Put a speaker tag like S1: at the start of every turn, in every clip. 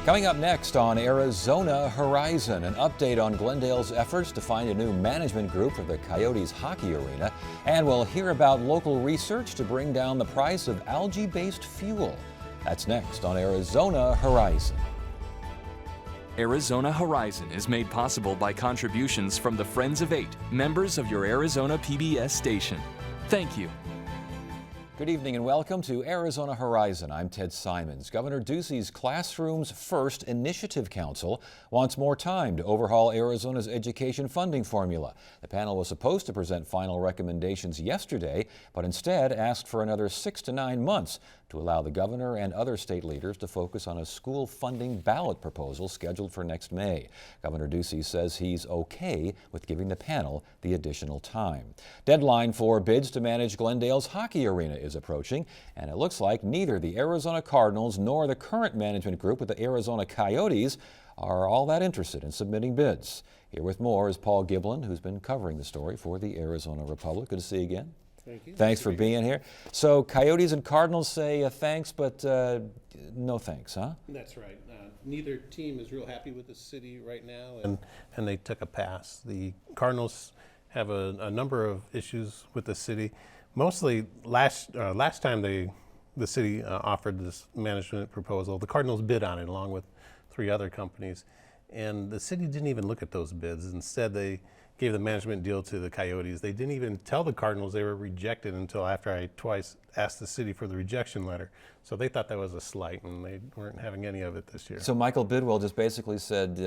S1: Coming up next on Arizona Horizon, an update on Glendale's efforts to find a new management group for the Coyotes hockey arena. And we'll hear about local research to bring down the price of algae-based fuel. That's next on Arizona Horizon.
S2: Arizona Horizon is made possible by contributions from the Friends of Eight, members of your Arizona PBS station. Thank you.
S1: Good evening and welcome to Arizona Horizon. I'm Ted Simons. Governor Ducey's Classrooms First Initiative Council wants more time to overhaul Arizona's education funding formula. The panel was supposed to present final recommendations yesterday, but instead asked for another 6 to 9 months to allow the governor and other state leaders to focus on a school funding ballot proposal scheduled for next May. Governor Ducey says he's okay with giving the panel the additional time. Deadline for bids to manage Glendale's hockey arena is approaching, and it looks like neither the Arizona Cardinals nor the current management group with the Arizona Coyotes are all that interested in submitting bids. Here with more is Paul Giblin, who's been covering the story for the Arizona Republic. Good to see you again.
S3: Thank you.
S1: Thanks for being here. So Coyotes and Cardinals say thanks, but no thanks, huh?
S3: That's right. Neither team is real happy with the city right now, and they took a pass. The Cardinals have a number of issues with the city. Mostly last time the city offered this management proposal, the Cardinals bid on it along with 3 other companies, and the city didn't even look at those bids. Instead, they gave the management deal to the Coyotes. They didn't even tell the Cardinals they were rejected until after I twice asked the city for the rejection letter. So they thought that was a slight, and they weren't having any of it this year.
S1: So Michael Bidwell just basically said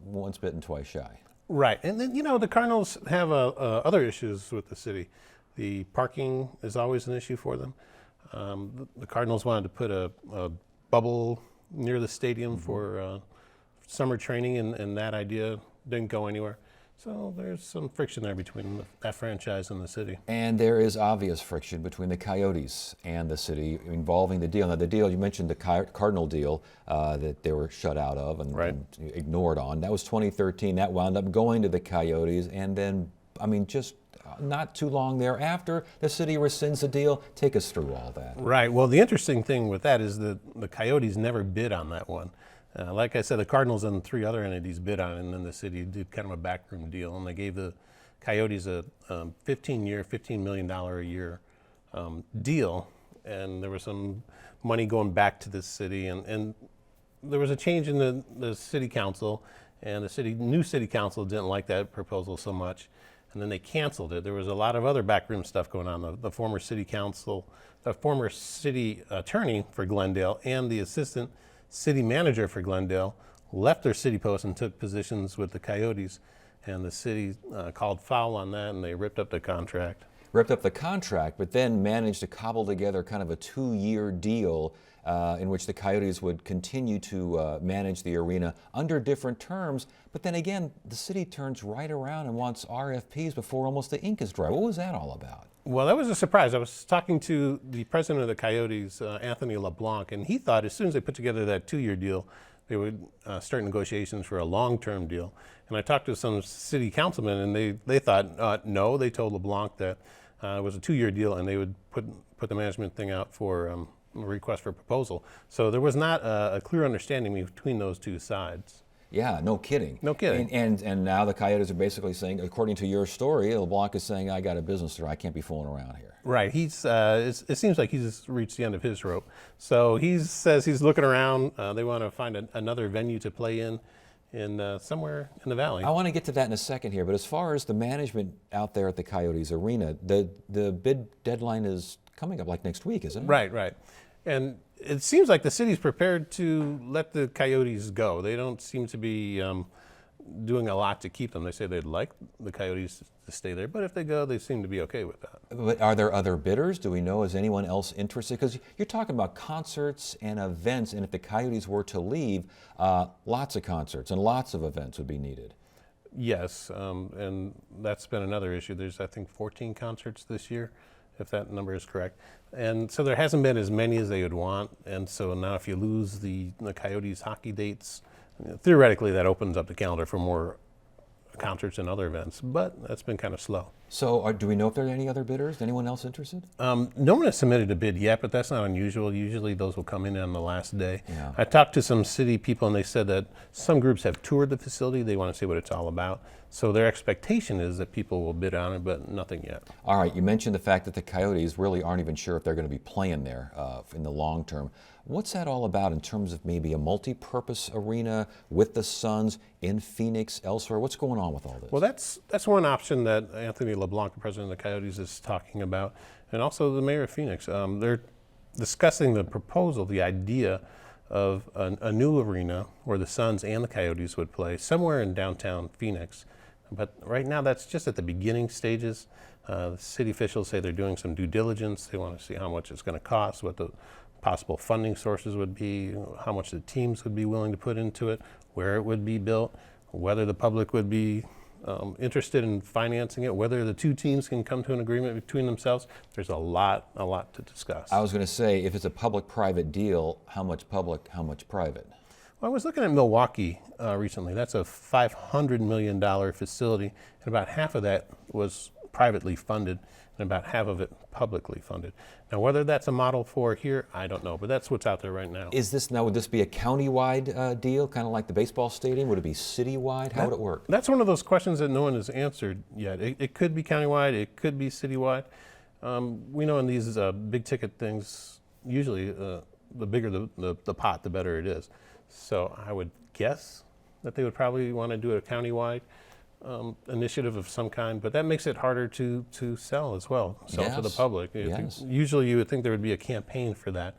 S1: once bitten, twice shy.
S3: Right, and then the Cardinals have other issues with the city. The parking is always an issue for them. The Cardinals wanted to put a bubble near the stadium for summer training, and that idea didn't go anywhere. So there's some friction there between that franchise and the city.
S1: And there is obvious friction between the Coyotes and the city involving the deal. Now, the deal, you mentioned the Cardinal deal that they were shut out of and ignored on. That was 2013. That wound up going to the Coyotes. And then, just not too long thereafter, the city rescinds the deal. Take us through all that.
S3: Right. Well, the interesting thing with that is that the Coyotes never bid on that one. Like I said, the Cardinals and 3 other entities bid on it, and then the city did kind of a backroom deal, and they gave the Coyotes a 15-year, $15 million a year deal, and there was some money going back to the city, and there was a change in the city council, and the new city council didn't like that proposal so much, and then they canceled it. There was a lot of other backroom stuff going on. The former city council, the former city attorney for Glendale, and the assistant city manager for Glendale left their city posts and took positions with the Coyotes, and the city called foul on that, and they ripped up the contract.
S1: But then managed to cobble together kind of a 2-year deal in which the Coyotes would continue to manage the arena under different terms. But then again, the city turns right around and wants RFPs before almost the ink is dry. What was that all about?
S3: Well, that was a surprise. I was talking to the president of the Coyotes, Anthony LeBlanc, and he thought as soon as they put together that 2-year deal, they would start negotiations for a long-term deal. And I talked to some city councilmen, and they thought no. They told LeBlanc that it was a 2-year deal, and they would put the management thing out for a request for proposal. So there was not a clear understanding between those 2 sides.
S1: Yeah, no kidding.
S3: No kidding.
S1: And now the Coyotes are basically saying, according to your story, LeBlanc is saying, I got a business there. I can't be fooling around here.
S3: Right. It seems like he's reached the end of his rope. So he says he's looking around. They want to find another venue to play in somewhere in the valley.
S1: I want to get to that in a second here, but as far as the management out there at the Coyotes arena, the bid deadline is coming up like next week, isn't it?
S3: Right. And it seems like the city's prepared to let the Coyotes go. They don't seem to be doing a lot to keep them. They say they'd like the Coyotes to stay there, but if they go, they seem to be okay with that.
S1: But are there other bidders? Do we know? Is anyone else interested? Because you're talking about concerts and events, and if the Coyotes were to leave, lots of concerts and lots of events would be needed.
S3: Yes, and that's been another issue. There's, I think, 14 concerts this year, if that number is correct. And so there hasn't been as many as they would want. And so now if you lose the Coyotes hockey dates, theoretically that opens up the calendar for more concerts and other events, but that's been kind of slow.
S1: So do we know if there are any other bidders? Anyone else interested?
S3: No one has submitted a bid yet, but that's not unusual. Usually those will come in on the last day.
S1: Yeah.
S3: I talked to some city people and they said that some groups have toured the facility. They want to see what it's all about. So their expectation is that people will bid on it, but nothing yet.
S1: All right, you mentioned the fact that the Coyotes really aren't even sure if they're going to be playing there in the long term. What's that all about in terms of maybe a multi-purpose arena with the Suns in Phoenix, elsewhere? What's going on with all this?
S3: Well, that's one option that Anthony LeBlanc, the president of the Coyotes, is talking about, and also the mayor of Phoenix. They're discussing the proposal, the idea of a new arena where the Suns and the Coyotes would play somewhere in downtown Phoenix. But right now, that's just at the beginning stages. The city officials say they're doing some due diligence. They want to see how much it's going to cost, what the possible funding sources would be, how much the teams would be willing to put into it, where it would be built, whether the public would be interested in financing it, whether the two teams can come to an agreement between themselves. There's a lot to discuss.
S1: I was going to say, if it's a public-private deal, how much public, how much private?
S3: Well, I was looking at Milwaukee recently. That's a $500 million facility, and about half of that was privately funded, and about half of it publicly funded. Now, whether that's a model for here, I don't know, but that's what's out there right now.
S1: Would this be a county-wide deal, kind of like the baseball stadium? Would it be citywide? How would it work?
S3: That's one of those questions that no one has answered yet. It could be countywide, it could be citywide. We know in these big ticket things, usually the bigger the pot, the better it is. So I would guess that they would probably want to do a countywide initiative of some kind, but that makes it harder to sell as well, sell to the
S1: Yes.
S3: public.
S1: Yes.
S3: Usually you would think there would be a campaign for that.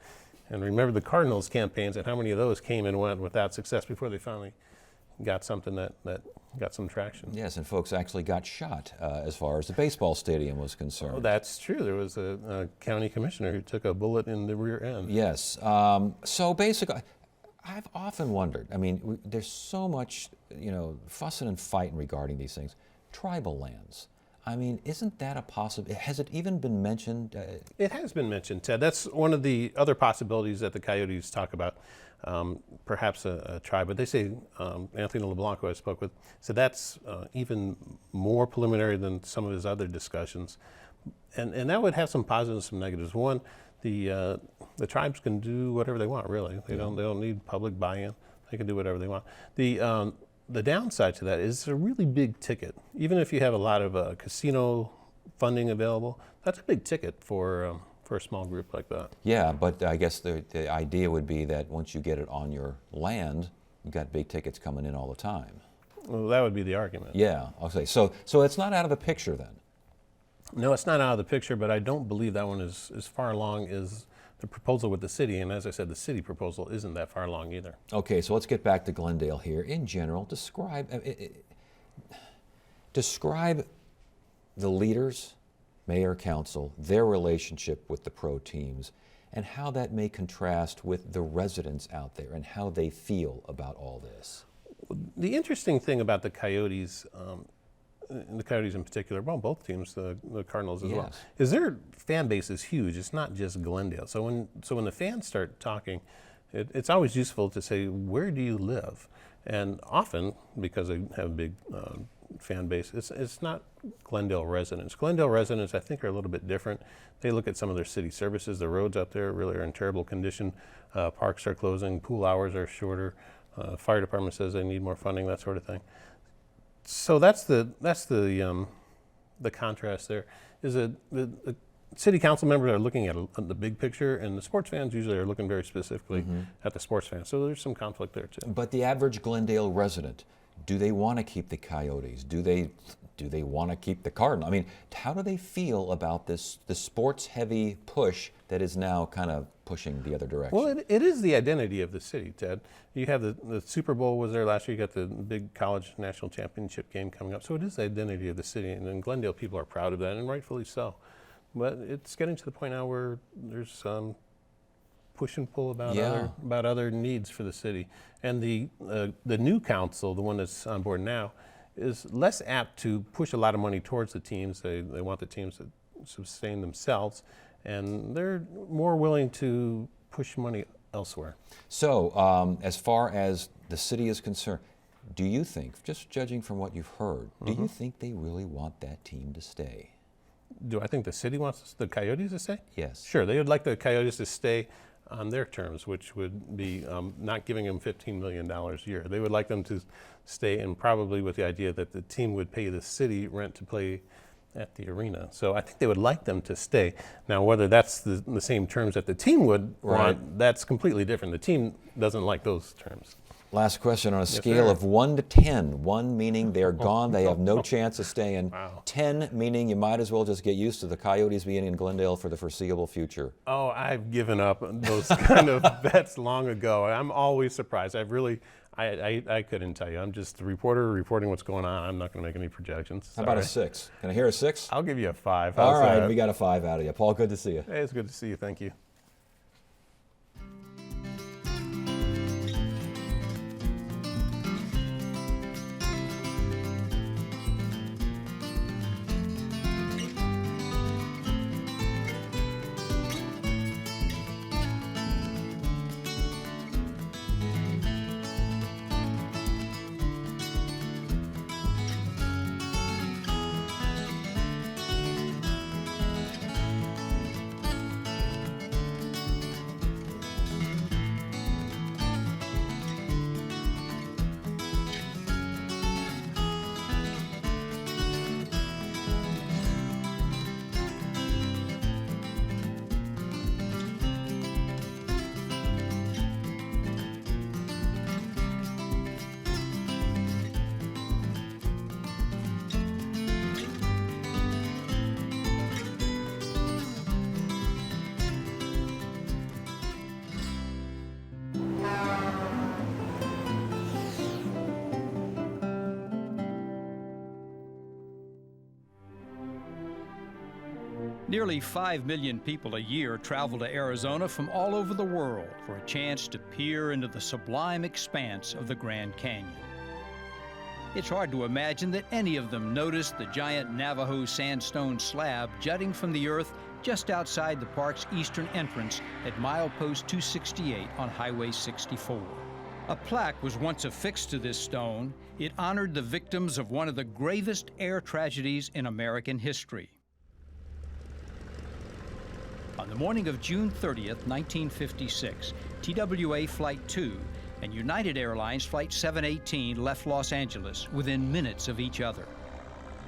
S3: And remember the Cardinals campaigns and how many of those came and went without success before they finally got something that got some traction.
S1: Yes, and folks actually got shot as far as the baseball stadium was concerned.
S3: Oh, that's true. There was a county commissioner who took a bullet in the rear end.
S1: Yes. So basically, I've often wondered, I mean, there's so much, fussing and fighting regarding these things. Tribal lands. I mean, isn't that a possibility? Has it even been mentioned?
S3: It has been mentioned, Ted. That's one of the other possibilities that the Coyotes talk about, perhaps a tribe. But they say, Anthony LeBlanc, who I spoke with, said that's even more preliminary than some of his other discussions. And that would have some positives, some negatives. One, the tribes can do whatever they want, really. They don't need public buy-in. They can do whatever they want. The downside to that is it's a really big ticket. Even if you have a lot of casino funding available, that's a big ticket for a small group like that.
S1: Yeah, but I guess the idea would be that once you get it on your land, you've got big tickets coming in all the time.
S3: Well, that would be the argument.
S1: Yeah, I'll say. So it's not out of the picture then?
S3: No, it's not out of the picture, but I don't believe that one is as far along as the proposal with the city. And as I said, the city proposal isn't that far along either.
S1: Okay, so let's get back to Glendale here. In general, describe the leaders, mayor, council, their relationship with the pro teams, and how that may contrast with the residents out there and how they feel about all this.
S3: The interesting thing about the Coyotes, and the Coyotes in particular, well, both teams, the Cardinals as well,
S1: Yes.
S3: is their fan base is huge. It's not just Glendale. So when the fans start talking, it's always useful to say, where do you live? And often, because they have a big fan base, it's not Glendale residents. Glendale residents, I think, are a little bit different. They look at some of their city services. The roads out there really are in terrible condition. Parks are closing. Pool hours are shorter. Fire department says they need more funding, that sort of thing. So that's the contrast there. Is that the city council members are looking at the big picture, and the sports fans usually are looking very specifically at the sports fans. So there's some conflict there too.
S1: But the average Glendale resident, do they want to keep the Coyotes? Do they want to keep the Cardinals? I mean, how do they feel about the sports-heavy push that is now kind of pushing the other direction?
S3: Well, it is the identity of the city, Ted. You have the Super Bowl was there last year. You got the big college national championship game coming up. So it is the identity of the city, and in Glendale people are proud of that, and rightfully so. But it's getting to the point now where there's push and pull about other needs for the city. And the new council, the one that's on board now, is less apt to push a lot of money towards the teams. They want the teams to sustain themselves, and they're more willing to push money elsewhere.
S1: So, as far as the city is concerned, Do you think, just judging from what you've heard, do you think they really want that team to stay?
S3: Do I think the city wants the Coyotes to stay?
S1: Yes.
S3: Sure, they would like the Coyotes to stay on their terms, which would be not giving them $15 million a year. They would like them to stay, and probably with the idea that the team would pay the city rent to play at the arena. So I think they would like them to stay. Now, whether that's the same terms that the team would want, that's completely different. The team doesn't like those terms.
S1: Last question, on a scale of 1 to 10, 1 meaning they're gone, they have no chance of staying,
S3: Wow.
S1: 10 meaning you might as well just get used to the Coyotes being in Glendale for the foreseeable future.
S3: Oh, I've given up those kind of bets long ago. I'm always surprised. I couldn't tell you. I'm just a reporter reporting what's going on. I'm not going to make any projections.
S1: How about a 6? Can I hear a 6?
S3: I'll give you a 5.
S1: All
S3: How's
S1: right,
S3: that?
S1: we got a 5 out of you. Paul, good to see you.
S3: Hey, it's good to see you. Thank you.
S4: Nearly 5 million people a year travel to Arizona from all over the world for a chance to peer into the sublime expanse of the Grand Canyon. It's hard to imagine that any of them noticed the giant Navajo sandstone slab jutting from the earth just outside the park's eastern entrance at milepost 268 on Highway 64. A plaque was once affixed to this stone. It honored the victims of one of the gravest air tragedies in American history. On the morning of June 30th, 1956, TWA Flight 2 and United Airlines Flight 718 left Los Angeles within minutes of each other.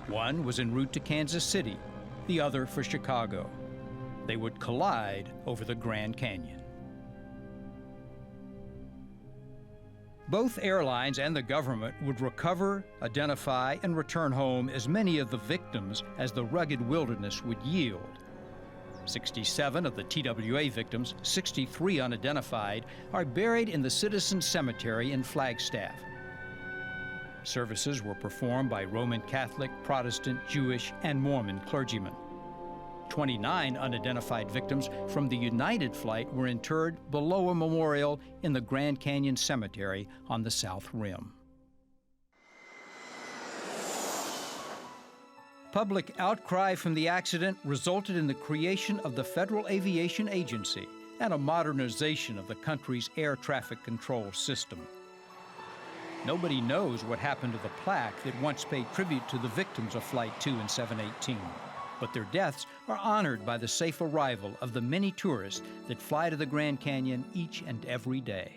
S4: One was en route to Kansas City, the other for Chicago. They would collide over the Grand Canyon. Both airlines and the government would recover, identify, and return home as many of the victims as the rugged wilderness would yield. 67 of the TWA victims, 63 unidentified, are buried in the Citizen Cemetery in Flagstaff. Services were performed by Roman Catholic, Protestant, Jewish, and Mormon clergymen. 29 unidentified victims from the United flight were interred below a memorial in the Grand Canyon Cemetery on the South Rim. Public outcry from the accident resulted in the creation of the Federal Aviation Agency and a modernization of the country's air traffic control system. Nobody knows what happened to the plaque that once paid tribute to the victims of Flight 2 and 718, but their deaths are honored by the safe arrival of the many tourists that fly to the Grand Canyon each and every day.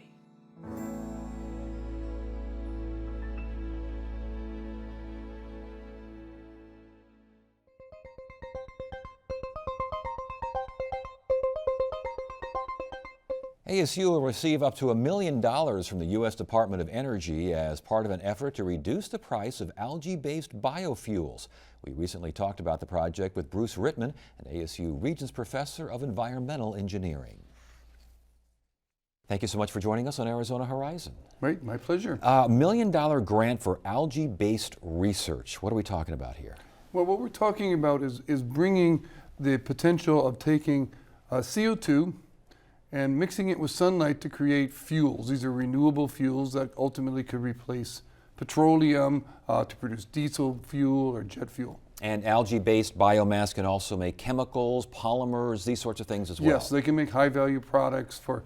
S1: ASU will receive up to $1 million from the U.S. Department of Energy as part of an effort to reduce the price of algae-based biofuels. We recently talked about the project with Bruce Rittman, an ASU Regents Professor of Environmental Engineering. Thank you so much for joining us on Arizona Horizon.
S5: Right, my pleasure.
S1: $1 million grant for algae-based research. What are we talking about here?
S5: Well, what we're talking about is bringing the potential of taking CO2 and mixing it with sunlight to create fuels. These are renewable fuels that ultimately could replace petroleum to produce diesel fuel or jet fuel.
S1: And algae-based biomass can also make chemicals, polymers, these sorts of things as well.
S5: Yes, they can make high-value products for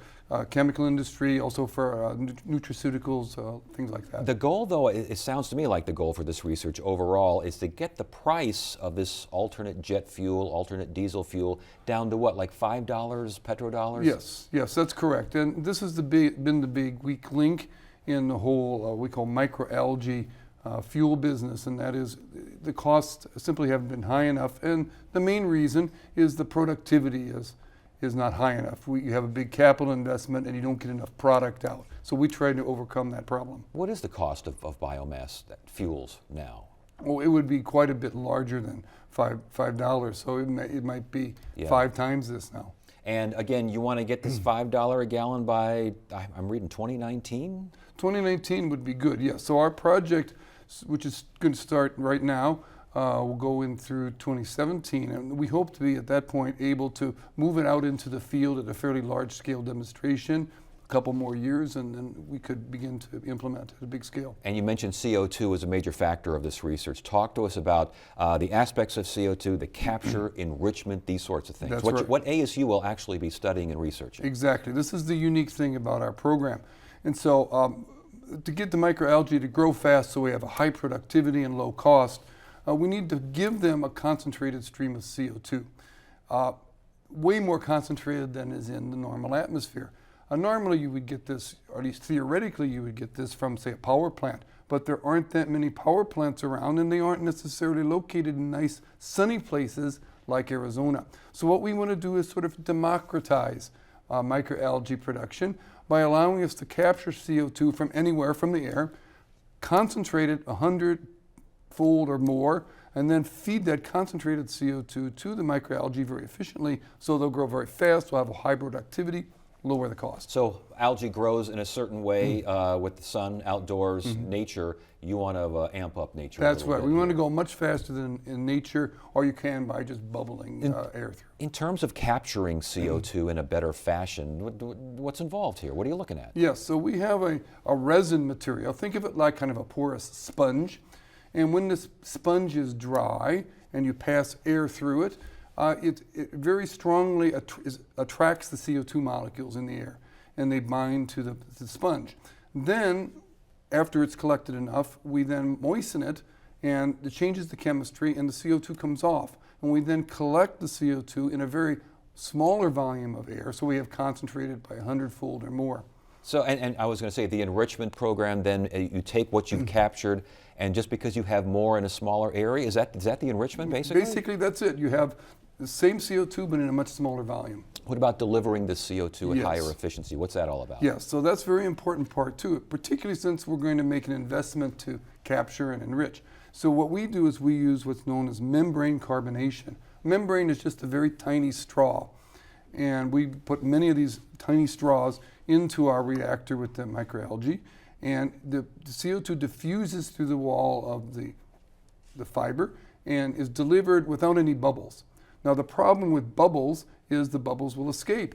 S5: chemical industry, also for nutraceuticals, things like that.
S1: The goal, though, it sounds to me like the goal for this research overall is to get the price of this alternate jet fuel, alternate diesel fuel, down to what, like $5 petrodollars?
S5: Yes, yes, that's correct. And this has been the big weak link in the whole, we call microalgae fuel business, and that is the costs simply haven't been high enough. And the main reason is the productivity is not high enough. You have a big capital investment and you don't get enough product out. So we try to overcome that problem.
S1: What is the cost of biomass fuels now?
S5: Well, it would be quite a bit larger than $5. So it might be 5 times this now.
S1: And again, you want to get this $5 a gallon by, I'm reading 2019?
S5: 2019 would be good, yes. So our project, which is going to start right now, will go in through 2017, and we hope to be at that point able to move it out into the field at a fairly large-scale demonstration, a couple more years, and then we could begin to implement at a big scale.
S1: And you mentioned CO2 as a major factor of this research. Talk to us about the aspects of CO2, the capture, enrichment, these sorts of things.
S5: That's
S1: what,
S5: right.
S1: What ASU will actually be studying and researching.
S5: Exactly. This is the unique thing about our program. And so to get the microalgae to grow fast so we have a high productivity and low cost, we need to give them a concentrated stream of CO2, way more concentrated than is in the normal atmosphere. Normally you would get this, or at least theoretically you would get this from, say, a power plant, but there aren't that many power plants around and they aren't necessarily located in nice sunny places like Arizona. So what we want to do is sort of democratize microalgae production by allowing us to capture CO2 from anywhere from the air, concentrate it 100-fold or more, and then feed that concentrated CO2 to the microalgae very efficiently so they'll grow very fast, we'll have a high productivity, lower the cost.
S1: So algae grows in a certain way with the sun, outdoors, nature. You want to amp up nature.
S5: That's
S1: a little
S5: right.
S1: bit
S5: We want to
S1: here.
S5: go much faster than in nature, or you can by just bubbling air through.
S1: In terms of capturing CO2 in a better fashion, what's involved here? What are you looking at?
S5: Yes, so we have a resin material. Think of it like kind of a porous sponge. And when this sponge is dry and you pass air through it, it very strongly attracts the CO2 molecules in the air, and they bind to the sponge. Then, after it's collected enough, we then moisten it, and it changes the chemistry, and the CO2 comes off. And we then collect the CO2 in a very smaller volume of air, so we have concentrated by 100-fold or more.
S1: So, and I was going to say, the enrichment program, then you take what you've captured, and just because you have more in a smaller area, is that the enrichment, basically?
S5: Basically, that's it. You have the same CO2, but in a much smaller volume.
S1: What about delivering the CO2 at
S5: Yes.
S1: higher efficiency? What's that all about?
S5: Yes, so that's a very important part too, particularly since we're going to make an investment to capture and enrich. So what we do is we use what's known as membrane carbonation. Membrane is just a very tiny straw, and we put many of these tiny straws into our reactor with the microalgae, and the CO2 diffuses through the wall of the fiber and is delivered without any bubbles. Now the problem with bubbles is the bubbles will escape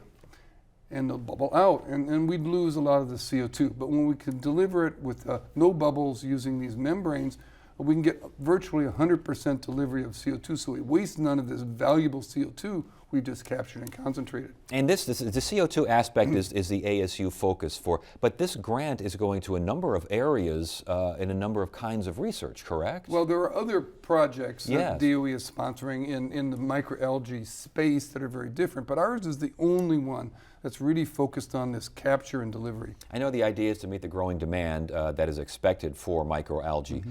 S5: and they'll bubble out, and we'd lose a lot of the CO2. But when we can deliver it with no bubbles using these membranes, we can get virtually 100% delivery of CO2, so we waste none of this valuable CO2 we've just captured and concentrated.
S1: And the CO2 aspect is the ASU focus for, but this grant is going to a number of areas in a number of kinds of research, correct?
S5: Well, there are other projects that
S1: Yes.
S5: DOE is sponsoring in the microalgae space that are very different, but ours is the only one that's really focused on this capture and delivery.
S1: I know the idea is to meet the growing demand that is expected for microalgae.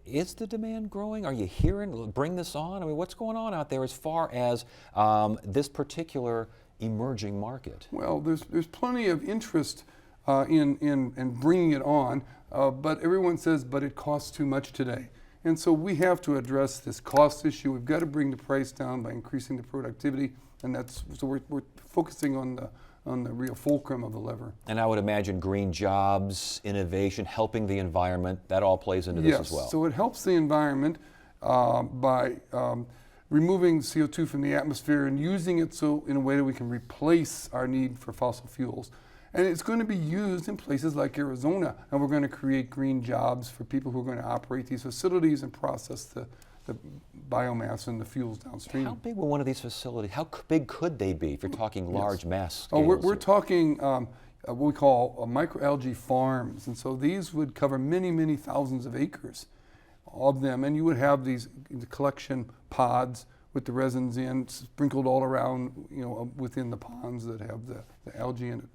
S1: Is the demand growing? Are you hearing, bring this on? I mean, what's going on out there as far as this particular emerging market?
S5: Well, there's plenty of interest in bringing it on, but everyone says, but it costs too much today. And so we have to address this cost issue. We've got to bring the price down by increasing the productivity, and so we're focusing on the real fulcrum of the lever.
S1: And I would imagine green jobs, innovation, helping the environment, that all plays into this as well.
S5: Yes, so it helps the environment by removing CO2 from the atmosphere and using it so in a way that we can replace our need for fossil fuels. And it's going to be used in places like Arizona, and we're going to create green jobs for people who are going to operate these facilities and process the biomass and the fuels downstream.
S1: How big will one of these facilities, big could they be if you're talking large mass
S5: Oh,
S1: scales?
S5: we're talking what we call microalgae farms, and so these would cover many, many thousands of acres of them, and you would have these collection pods with the resins in, sprinkled all around, within the ponds that have the algae in it.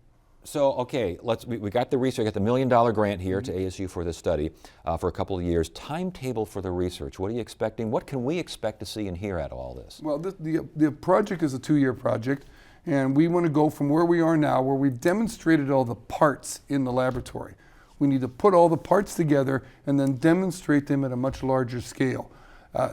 S1: So, okay, we got the research, we got the $1 million grant here to ASU for this study for a couple of years. Timetable for the research, what are you expecting? What can we expect to see and hear out of all this?
S5: Well, the project is a 2-year project, and we want to go from where we are now, where we've demonstrated all the parts in the laboratory. We need to put all the parts together and then demonstrate them at a much larger scale.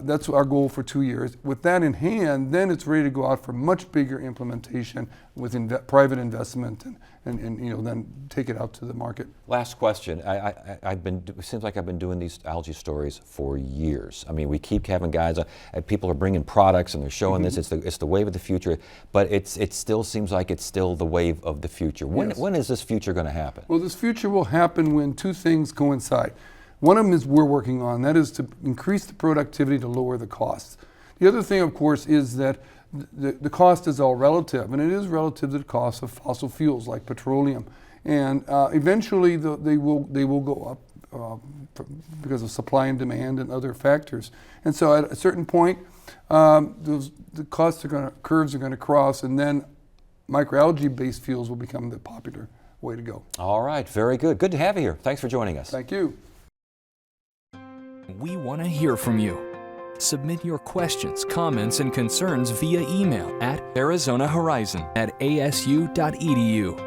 S5: That's our goal for 2 years. With that in hand, then it's ready to go out for much bigger implementation with private investment and then take it out to the market.
S1: Last question. It seems like I've been doing these algae stories for years. I mean, we keep having guys, people are bringing products and they're showing this. It's the wave of the future, but it still seems like it's still the wave of the future. When is this future going to happen?
S5: Well, this future will happen when two things coincide. One of them is we're working on, that is to increase the productivity to lower the costs. The other thing, of course, is that the cost is all relative, and it is relative to the cost of fossil fuels like petroleum. And eventually they will go up because of supply and demand and other factors. And so at a certain point, the curves are going to cross, and then microalgae-based fuels will become the popular way to go.
S1: All right, very good. Good to have you here. Thanks for joining us.
S5: Thank you.
S2: We want to hear from you. Submit your questions, comments, and concerns via email at arizonahorizon@asu.edu.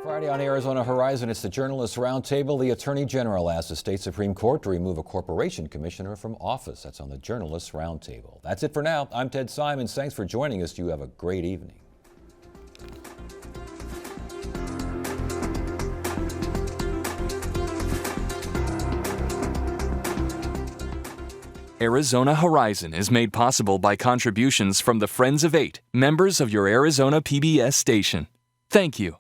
S1: Friday on Arizona Horizon, it's the Journalists Roundtable. The Attorney General asked the state Supreme Court to remove a corporation commissioner from office. That's on the Journalists Roundtable. That's it for now. I'm Ted Simons. Thanks for joining us. You have a great evening.
S2: Arizona Horizon is made possible by contributions from the Friends of 8, members of your Arizona PBS station. Thank you.